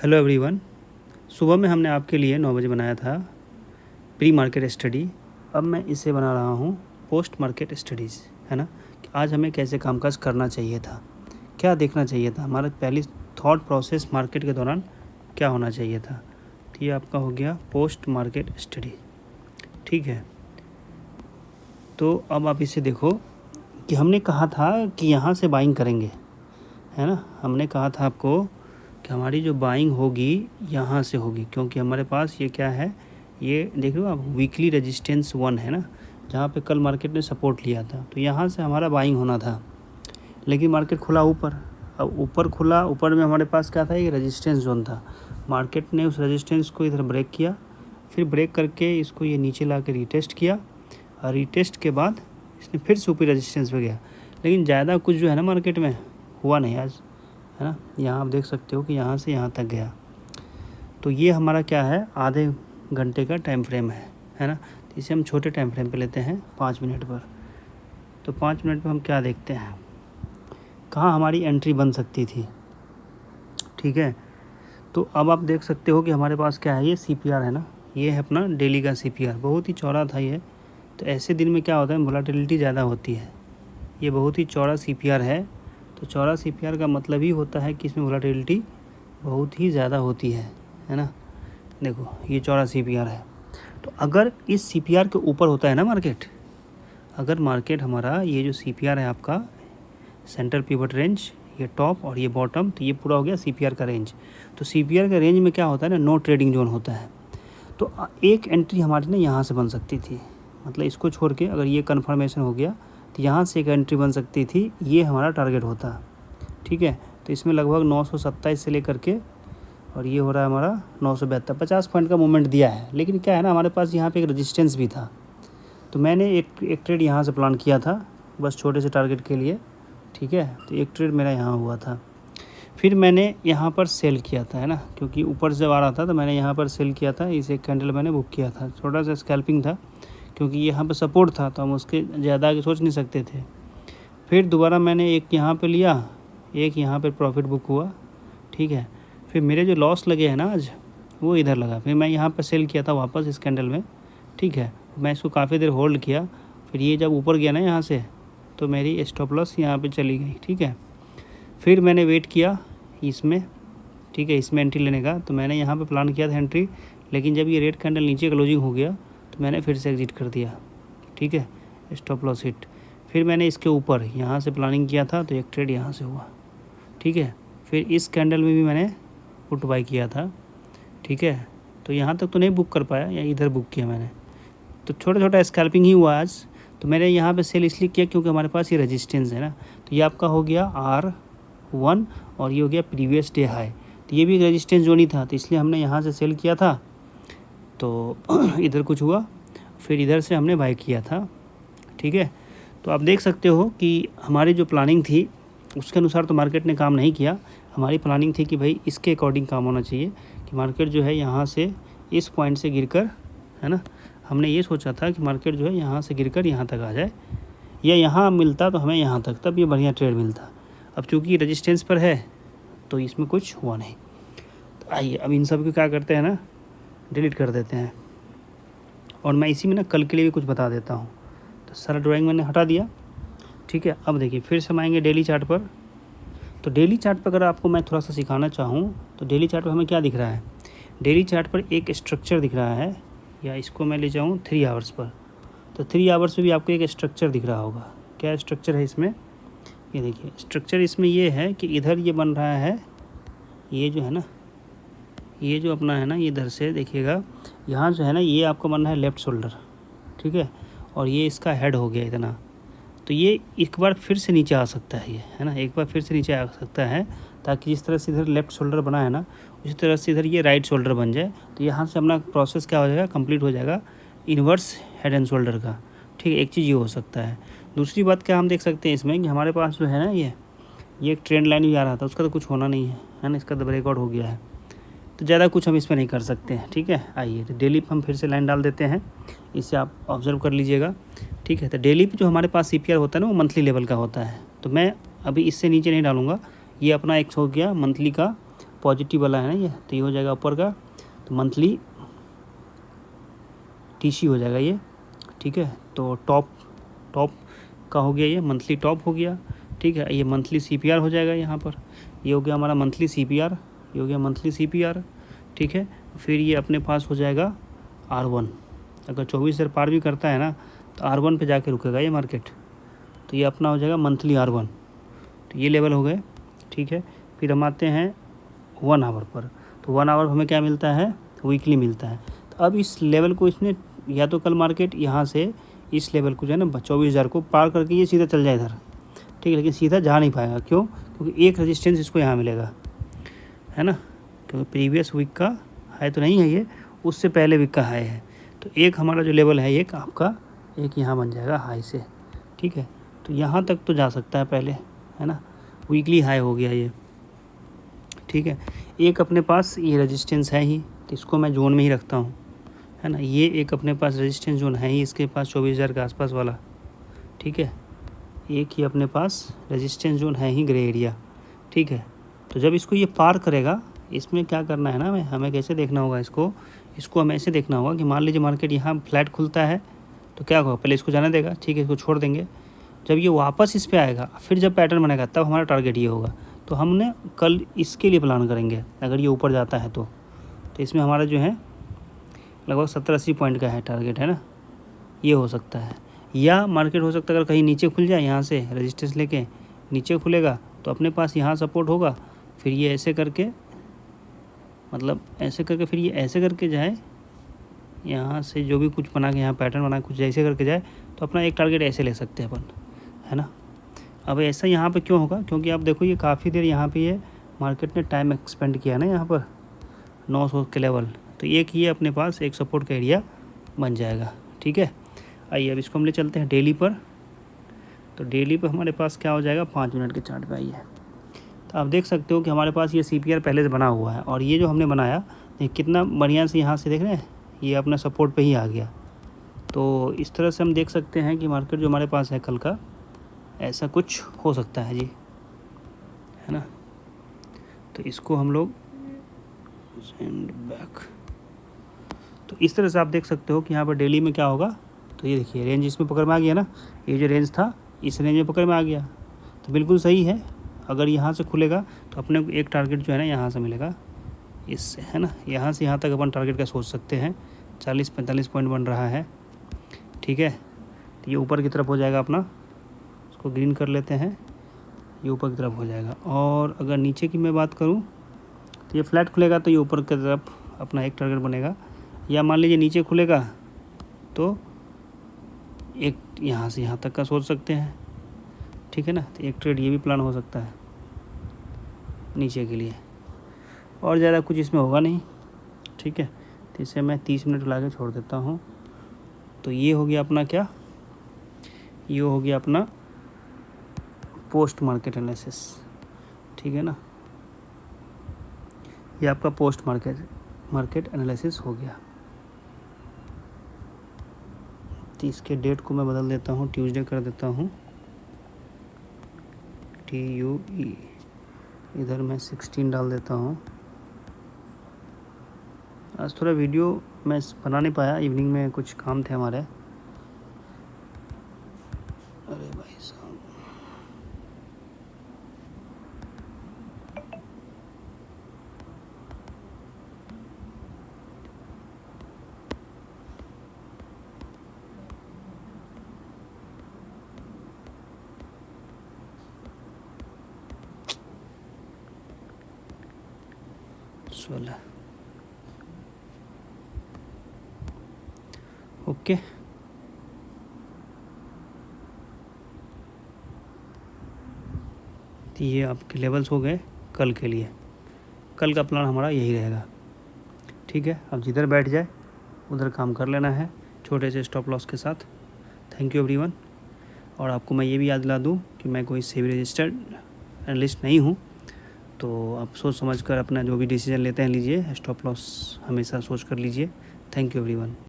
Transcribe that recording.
Hello everyone. सुबह में हमने आपके लिए 9 बजे बनाया था प्री मार्केट स्टडी। अब मैं इसे बना रहा हूँ पोस्ट मार्केट स्टडीज़, है ना। कि आज हमें कैसे कामकाज करना चाहिए था, क्या देखना चाहिए था, हमारा पहली थॉट प्रोसेस मार्केट के दौरान क्या होना चाहिए था। तो ये आपका हो गया पोस्ट मार्केट स्टडी, ठीक है। तो अब आप इसे देखो कि हमने कहा था कि यहाँ से बाइंग करेंगे, है ना। हमने कहा था आपको कि हमारी जो बाइंग होगी यहाँ से होगी, क्योंकि हमारे पास ये क्या है, ये देख रहे हो आप, वीकली रेजिस्टेंस 1 है ना, जहाँ पे कल मार्केट ने सपोर्ट लिया था। तो यहाँ से हमारा बाइंग होना था, लेकिन मार्केट खुला ऊपर। अब ऊपर खुला, ऊपर में हमारे पास क्या था, ये रेजिस्टेंस जोन था। मार्केट ने उस रेजिस्टेंस को इधर ब्रेक किया, फिर ब्रेक करके इसको ये नीचे ला के रीटेस्ट किया, और रीटेस्ट के बाद इसने फिर से ऊपर रेजिस्टेंस पे गया। लेकिन ज़्यादा कुछ जो है ना मार्केट में हुआ नहीं आज, है ना। यहाँ आप देख सकते हो कि यहाँ से यहाँ तक गया। तो ये हमारा क्या है, आधे घंटे का टाइम फ्रेम है ना। तो इसे हम छोटे टाइम फ्रेम पे लेते हैं 5 मिनट पर। तो 5 मिनट पर हम क्या देखते हैं, कहाँ हमारी एंट्री बन सकती थी, ठीक है। तो अब आप देख सकते हो कि हमारे पास क्या है, ये CPR है ना, ये है अपना डेली का CPR, बहुत ही चौड़ा था ये। तो ऐसे दिन में क्या होता है, वोलेटिलिटी ज़्यादा होती है। ये बहुत ही चौड़ा CPR है। तो चौड़ा CPR का मतलब ही होता है कि इसमें वोलेटिलिटी बहुत ही ज़्यादा होती है ना। देखो ये चौड़ा CPR है। तो अगर इस CPR के ऊपर होता है ना मार्केट, अगर मार्केट हमारा ये जो CPR है आपका सेंटर पिवट रेंज, ये टॉप और ये बॉटम, तो ये पूरा हो गया CPR का रेंज। तो CPR का रेंज में क्या होता है ना, नो ट्रेडिंग जोन होता है। तो एक एंट्री हमारी ना यहाँ से बन सकती थी, मतलब इसको छोड़ के अगर ये कन्फर्मेशन हो गया तो यहाँ से एक एंट्री बन सकती थी, ये हमारा टारगेट होता, ठीक है। तो इसमें लगभग 927 से लेकर के, और ये हो रहा है हमारा 972, 50 पॉइंट का मूवमेंट दिया है। लेकिन क्या है ना, हमारे पास यहाँ पे एक रेजिस्टेंस भी था। तो मैंने एक ट्रेड यहाँ से प्लान किया था, बस छोटे से टारगेट के लिए, ठीक है। तो एक ट्रेड मेरा यहाँ हुआ था, फिर मैंने यहाँ पर सेल किया था, है ना, क्योंकि ऊपर से आ रहा था। तो मैंने यहाँ पर सेल किया था, इस एक कैंडल मैंने बुक किया था, छोटा सा स्कैल्पिंग था, क्योंकि यहाँ पर सपोर्ट था तो हम उसके ज़्यादा आगे सोच नहीं सकते थे। फिर दोबारा मैंने एक यहाँ पे लिया, एक यहाँ पे प्रॉफिट बुक हुआ, ठीक है। फिर मेरे जो लॉस लगे हैं ना आज, वो इधर लगा। फिर मैं यहाँ पर सेल किया था वापस इस कैंडल में, ठीक है। मैं इसको काफ़ी देर होल्ड किया। फिर ये जब ऊपर गया ना यहाँ से, तो मेरी स्टॉप लॉस यहाँ पे चली गई, ठीक है। फिर मैंने वेट किया इसमें, ठीक है, इसमें एंट्री लेने का। तो मैंने यहाँ पे प्लान किया था एंट्री, लेकिन जब ये रेड कैंडल नीचे क्लोजिंग हो गया तो मैंने फिर से एग्जिट कर दिया, ठीक है, स्टॉप लॉस हिट। फिर मैंने इसके ऊपर यहाँ से प्लानिंग किया था, तो एक ट्रेड यहाँ से हुआ, ठीक है। फिर इस कैंडल में भी मैंने पुट बाई किया था, ठीक है। तो यहाँ तक तो नहीं बुक कर पाया, या इधर बुक किया मैंने। तो छोटा छोटा स्कैल्पिंग ही हुआ आज। तो मैंने यहाँ पे सेल इसलिए किया क्योंकि हमारे पास ये रेजिस्टेंस है ना। तो ये आपका हो गया R1, और ये हो गया प्रीवियस डे हाई। तो ये भी रेजिस्टेंस जोन ही था, तो इसलिए हमने यहाँ से सेल किया था। तो इधर कुछ हुआ, फिर इधर से हमने बाय किया था, ठीक है। तो आप देख सकते हो कि हमारी जो प्लानिंग थी उसके अनुसार तो मार्केट ने काम नहीं किया। हमारी प्लानिंग थी कि भाई इसके अकॉर्डिंग काम होना चाहिए, कि मार्केट जो है यहाँ से इस पॉइंट से गिरकर, है ना, हमने ये सोचा था कि मार्केट जो है यहाँ से गिरकर यहाँ तक आ जाए, या यहाँ मिलता तो हमें यहाँ तक, तब ये बढ़िया ट्रेड मिलता। अब चूँकि रेजिस्टेंस पर है तो इसमें कुछ हुआ नहीं। तो आइए अब इन सब को क्या करते हैं ना, डिलीट कर देते हैं। और मैं इसी में ना कल के लिए भी कुछ बता देता हूँ। तो सारा ड्राइंग मैंने हटा दिया, ठीक है। अब देखिए फिर से हम आएंगे डेली चार्ट पर। तो डेली चार्ट पर अगर आपको मैं थोड़ा सा सिखाना चाहूँ, तो डेली चार्ट पर हमें क्या दिख रहा है, डेली चार्ट पर एक स्ट्रक्चर दिख रहा है, या इसको मैं ले जाऊँ 3 आवर्स पर। तो 3 आवर्स में भी आपको एक स्ट्रक्चर दिख रहा होगा। क्या स्ट्रक्चर है इसमें, ये देखिए स्ट्रक्चर इसमें ये है कि इधर ये बन रहा है, ये जो है ना, ये जो अपना है ना, ये इधर से देखिएगा, यहाँ जो है ना, ये आपको बन रहा है लेफ़्ट शोल्डर, ठीक है। और ये इसका हेड हो गया इतना। तो ये एक बार फिर से नीचे आ सकता है, ये है ना, एक बार फिर से नीचे आ सकता है, ताकि जिस तरह से इधर लेफ़्ट शोल्डर बना है ना, उसी तरह से इधर ये राइट शोल्डर बन जाए। तो यहाँ से अपना प्रोसेस क्या हो जाएगा, कंप्लीट हो जाएगा इन्वर्स हेड एंड शोल्डर का, ठीक है। एक चीज़ ये हो सकता है। दूसरी बात क्या हम देख सकते हैं इसमें, कि हमारे पास जो है ना, ये एक ट्रेंड लाइन भी आ रहा था, उसका तो कुछ होना नहीं है ना, इसका तो ब्रेकआउट हो गया है। तो ज़्यादा कुछ हम इसमें नहीं कर सकते हैं, ठीक है। आइए तो डेली पे हम फिर से लाइन डाल देते हैं, इसे आप ऑब्जर्व कर लीजिएगा, ठीक है। तो डेली पे जो हमारे पास CPR होता है ना, वो मंथली लेवल का होता है। तो मैं अभी इससे नीचे नहीं डालूंगा, ये अपना एक हो गया मंथली का पॉजिटिव वाला है ना ये, तो ये हो जाएगा ऊपर का, तो मंथली टीसी हो जाएगा ये, ठीक है। तो टॉप का हो गया, ये मंथली टॉप हो गया, ठीक है। ये मंथली सीपीआर हो जाएगा यहाँ पर, ये हो गया हमारा मंथली सीपीआर, ये हो गया मंथली सीपीआर, ठीक है। फिर ये अपने पास हो जाएगा R1, अगर 24,000 पार भी करता है ना तो R1 पे जाके रुकेगा ये मार्केट, तो ये अपना हो जाएगा मंथली R1, तो ये लेवल हो गए, ठीक है। फिर हम आते हैं 1 आवर पर, तो 1 आवर हमें क्या मिलता है, वीकली मिलता है। तो अब इस लेवल को इसने, या तो कल मार्केट यहाँ से इस लेवल को जो है ना 24,000 को पार करके ये सीधा चल जाए इधर, ठीक है, लेकिन सीधा जा नहीं पाएगा, क्यों, क्योंकि एक रेजिस्टेंस इसको यहाँ मिलेगा, है ना, क्योंकि प्रीवियस वीक का हाई तो नहीं है ये, उससे पहले वीक का हाई है, तो एक हमारा जो लेवल है एक आपका, एक यहाँ बन जाएगा हाई से, ठीक है। तो यहाँ तक तो जा सकता है पहले, है ना, वीकली हाई हो गया ये, ठीक है। एक अपने पास ये रेजिस्टेंस है ही, तो इसको मैं जोन में ही रखता हूँ, है ना। ये एक अपने पास रेजिस्टेंस जोन है ही इसके पास 24,000 के आसपास वाला, ठीक है। एक ही अपने पास रेजिस्टेंस जोन है ही ग्रे एरिया, ठीक है। तो जब इसको ये पार करेगा, इसमें क्या करना है ना, हमें कैसे देखना होगा इसको हमें ऐसे देखना होगा कि मान लीजिए मार्केट यहाँ फ्लैट खुलता है तो क्या होगा, पहले इसको जाने देगा, ठीक है, इसको छोड़ देंगे। जब ये वापस इस पे आएगा, फिर जब पैटर्न बनेगा, तब हमारा टारगेट ये होगा। तो हमने कल इसके लिए प्लान करेंगे, अगर ये ऊपर जाता है तो इसमें हमारा जो है लगभग 70-80 पॉइंट का है टारगेट, है ना, ये हो सकता है। या मार्केट हो सकता है अगर कहीं नीचे खुल जाए, यहाँ से रेजिस्टेंस लेके नीचे खुलेगा तो अपने पास यहाँ सपोर्ट होगा, फिर ये ऐसे करके, मतलब ऐसे करके, फिर ये ऐसे करके जाए, यहाँ से जो भी कुछ बना के यहाँ पैटर्न बना कुछ ऐसे करके जाए, तो अपना एक टारगेट ऐसे ले सकते हैं अपन, है ना। अब ऐसा यहाँ पे क्यों होगा, क्योंकि आप देखो ये काफ़ी देर यहाँ पे ये मार्केट ने टाइम एक्सपेंड किया ना यहाँ पर 900 के लेवल, तो एक ये अपने पास एक सपोर्ट का एरिया बन जाएगा, ठीक है। आइए अब इसको हम ले चलते हैं डेली पर, तो डेली पर हमारे पास क्या हो जाएगा, 5 मिनट के चार्ट पे आइए। तो आप देख सकते हो कि हमारे पास ये CPR पहले से बना हुआ है, और ये जो हमने बनाया ये कितना बढ़िया से यहाँ से देख रहे हैं, ये अपना सपोर्ट पे ही आ गया। तो इस तरह से हम देख सकते हैं कि मार्केट जो हमारे पास है कल का, ऐसा कुछ हो सकता है जी, है ना। तो इसको हम लोग सेंड बैक, तो इस तरह से आप देख सकते हो कि यहाँ पर डेली में क्या होगा। तो ये देखिए रेंज इसमें पकड़ में आ गया ना, ये जो रेंज था इस रेंज में पकड़ में आ गया, तो बिल्कुल सही है। अगर यहाँ से खुलेगा तो अपने को एक टारगेट जो है ना यहाँ से मिलेगा, इससे, है ना, यहाँ से यहाँ तक अपन टारगेट का सोच सकते हैं। 40-45 पॉइंट बन रहा है, ठीक है। तो ये ऊपर की तरफ हो जाएगा अपना, इसको ग्रीन कर लेते हैं, ये ऊपर की तरफ हो जाएगा। और अगर नीचे की मैं बात करूँ तो ये फ्लैट खुलेगा तो ये ऊपर की तरफ अपना एक टारगेट बनेगा, या मान लीजिए नीचे खुलेगा तो एक यहाँ से यहाँ तक का सोच सकते हैं, ठीक है ना। तो एक ट्रेड ये भी प्लान हो सकता है नीचे के लिए, और ज़्यादा कुछ इसमें होगा नहीं, ठीक है। तो इसे मैं 30 मिनट ला के छोड़ देता हूँ। तो ये हो गया अपना क्या, ये हो गया अपना पोस्ट मार्केट एनालिसिस, ठीक है ना, ये आपका पोस्ट मार्केट एनालिसिस हो गया। तो इसके डेट को मैं बदल देता हूँ, ट्यूसडे कर देता हूँ, TUE, इधर मैं 16 डाल देता हूँ। आज थोड़ा वीडियो मैं बना नहीं पाया, इवनिंग में कुछ काम थे हमारे। अरे भाई साहब, ओके। तो ये आपके लेवल्स हो गए कल के लिए, कल का प्लान हमारा यही रहेगा, ठीक है। अब जिधर बैठ जाए उधर काम कर लेना है, छोटे से स्टॉप लॉस के साथ। Thank you everyone. और आपको मैं ये भी याद दिला दूँ कि मैं कोई सेबी रजिस्टर्ड एनालिस्ट नहीं हूँ, तो आप सोच समझ कर अपना जो भी डिसीजन लेते हैं लीजिए, स्टॉप लॉस हमेशा सोच कर लीजिए। Thank you everyone.